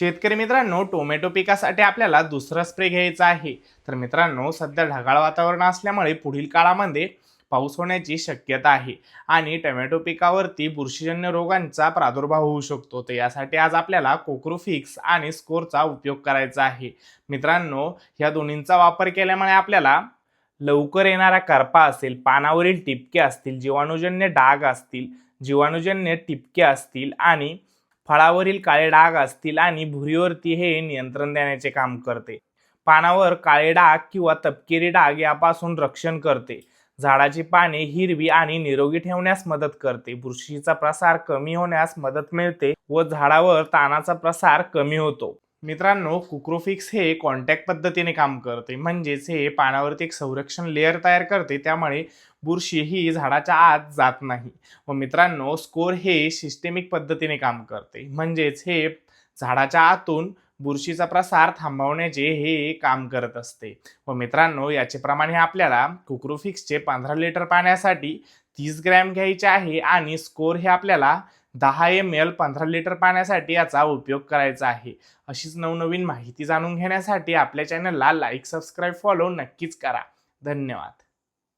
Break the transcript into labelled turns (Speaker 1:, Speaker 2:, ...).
Speaker 1: शेतकरी मित्रांनो, टोमॅटो पिकासाठी आपल्याला दुसरा स्प्रे घ्यायचा आहे. तर मित्रांनो, सध्या ढगाळ वातावरण असल्यामुळे पुढील काळामध्ये पाऊस होण्याची शक्यता आहे आणि टोमॅटो पिकावरती बुरशीजन्य रोगांचा प्रादुर्भाव होऊ शकतो. तर यासाठी आज आपल्याला कोक्रोफिक्स आणि स्कोरचा उपयोग करायचा आहे. मित्रांनो, ह्या दोन्हींचा वापर केल्यामुळे आपल्याला लवकर येणारा करपा असेल, पानावरील टिपके असतील, जीवाणूजन्य डाग असतील, जीवाणूजन्य टिपके असतील आणि फळावरील काळे डाग असतील आणि भुरीवरती हे नियंत्रण देण्याचे काम करते. पानावर काळे डाग किंवा तपकिरी डाग यापासून रक्षण करते. झाडाची पाने हिरवी आणि निरोगी ठेवण्यास मदत करते. बुरशीचा प्रसार कमी होण्यास मदत मिळते व झाडावर ताणाचा प्रसार कमी होतो. मित्रांनो, कुक्रोफिक्स हे कॉन्टॅक्ट पद्धतीने काम करते, म्हणजेच हे पानावरती एक संरक्षण लेअर तयार करते, त्यामुळे बुरशी ही झाडाच्या आत जात नाही. व मित्रांनो, स्कोर हे सिस्टेमिक पद्धतीने काम करते, म्हणजेच हे झाडाच्या आतून बुरशीचा प्रसार थांबवण्याचे हे काम करत असते. व मित्रांनो, याचे प्रमाण हे आपल्याला कुक्रोफिक्सचे 15 लिटर पाण्यासाठी 30 ग्रॅम घ्यायचे आहे आणि स्कोर हे आपल्याला 10 ml 15 लिटर पाण्यासाठी याचा उपयोग करायचा आहे. अशीच नवनवीन माहिती जाणून घेण्यासाठी आपल्या चॅनलला लाईक, सबस्क्राईब, फॉलो नक्कीच करा. धन्यवाद.